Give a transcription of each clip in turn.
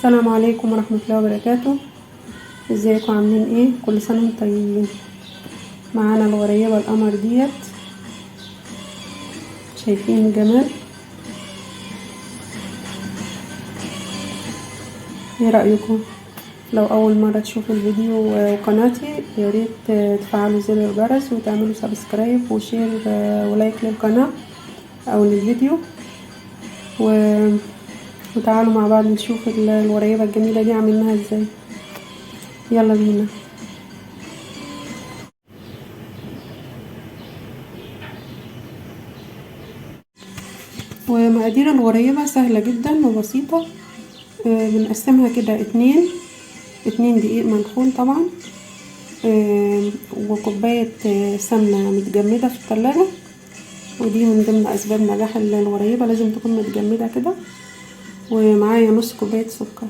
السلام عليكم ورحمة الله وبركاته. ازيكم عاملين ايه؟ كل سنة وانتم طيبين. معانا الغريبة القمر ديت، شايفين الجمال؟ ايه رأيكم؟ لو اول مرة تشوفوا الفيديو وقناتي ياريت تفعلوا زر الجرس وتعملوا سبسكرايب وشير ولايك للقناة او للفيديو وتعالوا مع بعض نشوف الغريبة الجميلة دي عملناها ازاي. يلا بينا. ومقادير الغريبة سهلة جدا وبسيطة. بنقسمها كده اتنين دقيق منخول طبعا، وكوباية سمنة متجمدة في التلاجة، ودي من ضمن اسباب نجاح الغريبة، لازم تكون متجمدة كده. ومعايا نص كوباية سكر،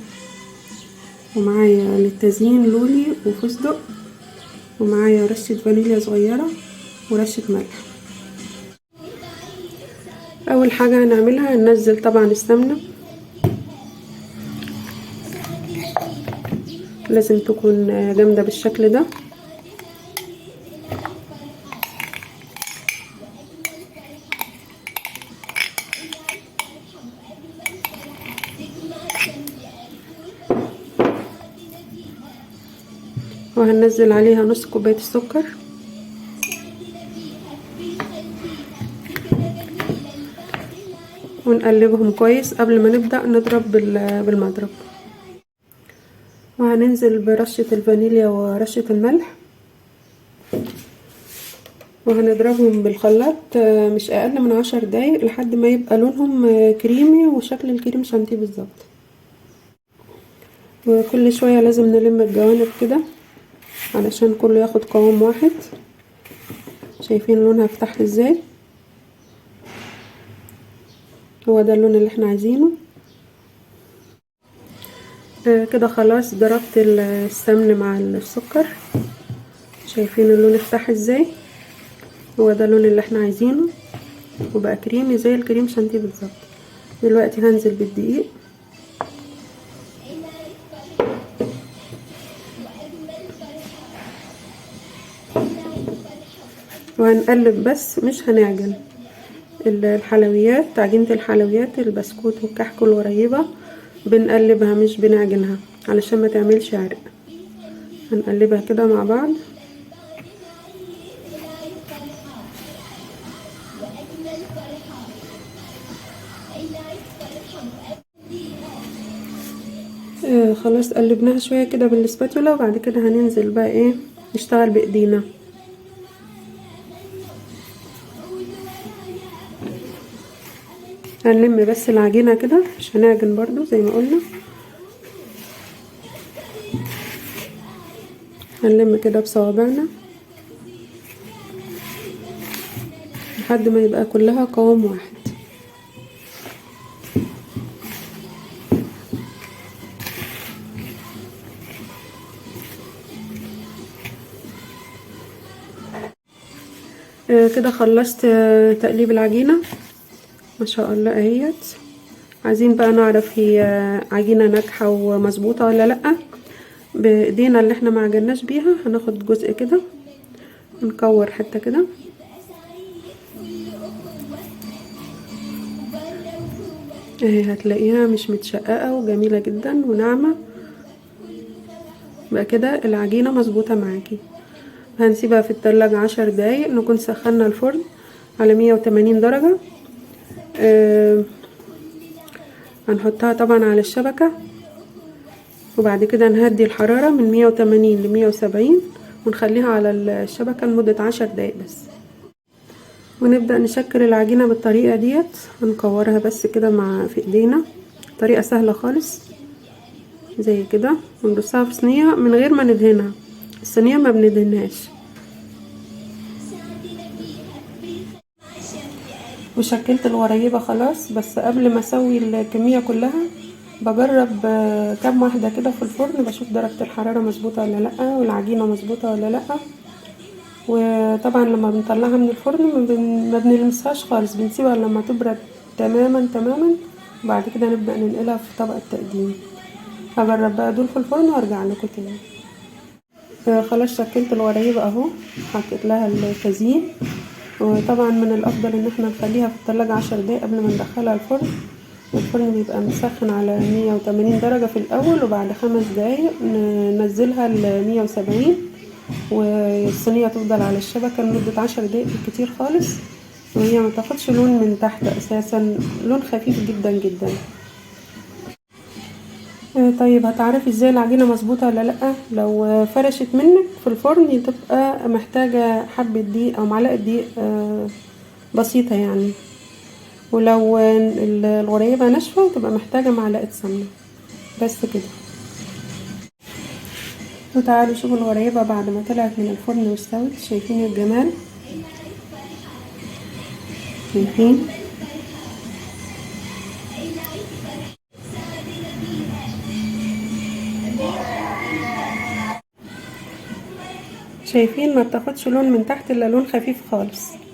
ومعايا للتزيين لولي وفستق، ومعايا رشة فانيليا صغيرة ورشة ملح. اول حاجة هنعملها هننزل طبعا السمنة، لازم تكون جامدة بالشكل ده. وهننزل عليها نص كوباية السكر، ونقلبهم كويس قبل ما نبدأ نضرب بالمضرب. وهننزل برشة الفانيليا ورشة الملح، وهنضربهم بالخلاط مش اقل من 10 دقايق لحد ما يبقى لونهم كريمي وشكل الكريم شانتيه بالظبط. وكل شوية لازم نلم الجوانب كده علشان كله ياخد قوام واحد. شايفين لونها فتح ازاي؟ هو ده اللون اللي احنا عايزينه. كده خلاص ضربت السمن مع السكر، شايفين اللون فتح ازاي؟ هو ده اللون اللي احنا عايزينه، وبقى كريمي زي الكريم شانتيه بالظبط. دلوقتي هنزل بالدقيق، وهنقلب بس مش هنعجن. الحلويات، عجينة الحلويات، البسكوت والكحك والغريبة بنقلبها مش بنعجنها علشان ما تعملش عرق. هنقلبها كده مع بعض. خلاص قلبناها شوية كده بالسباتولا، وبعد كده هننزل بقى ايه نشتغل بايدينا. هنلم بس العجينة كده مش هنعجن برضو زي ما قلنا. هنلم كده بصوابعنا لحد ما يبقى كلها قوام واحد. كده خلصت تقليب العجينة ما شاء الله اهيت. عايزين بقى نعرف هي عجينة ناجحة ومظبوطة ولا لأ. بايدينا اللي احنا معجناش بيها هناخد جزء كده، نكور حتة كده، اهي هتلاقيها مش متشققة وجميلة جدا وناعمة. بقى كده العجينة مظبوطة معاكي. هنسيبها في التلاجة 10 دقايق. نكون سخنا الفرن على 180 درجة. هنحطها طبعا على الشبكة، وبعد كده نهدي الحرارة من 180 ل 170 ونخليها على الشبكة لمدة 10 دقايق بس. ونبدأ نشكل العجينة بالطريقة ديت. هنكورها بس كده في ايدينا، طريقة سهلة خالص زي كده، ونرصها في صينية من غير ما ندهنها. الصينية ما بندهنهاش. وشكلت الغريبة خلاص، بس قبل ما اسوي الكمية كلها بجرب كام واحدة كده في الفرن، بشوف درجة الحرارة مظبوطة ولا لأ، والعجينة مظبوطة ولا لأ. وطبعا لما بنطلعها من الفرن ما بنلمسهاش خالص، بنسيبها لما تبرد تماما تماما، وبعد كده نبدأ ننقلها في طبق التقديم. هجرب بقى دول في الفرن وارجع لكم تاني. خلاص شكلت الغريبة اهو، حطيت لها التزيين. وطبعا من الافضل ان احنا نخليها في التلاجة 10 دقايق قبل ما ندخلها الفرن. الفرن بيبقى مسخن على 180 درجة في الاول، وبعد 5 دقايق ننزلها ل 170، والصينية تفضل على الشبكة لمدة 10 دقايق بالكتير خالص، وهي ما تاخدش لون من تحت اساسا، لون خفيف جدا جدا. طيب هتعرفي ازاي العجينة مظبوطة ولا لأ؟ لو فرشت منك في الفرن تبقى محتاجة حبة دقيق او معلقة دقيق بسيطة يعني، ولو الغريبة ناشفة تبقى محتاجة معلقة سمنة بس كده. وتعالوا شوفوا الغريبة بعد ما طلعت من الفرن واستوت. شايفين الجمال؟ شايفين؟ شايفين ما بتاخدش لون من تحت الا لون خفيف خالص.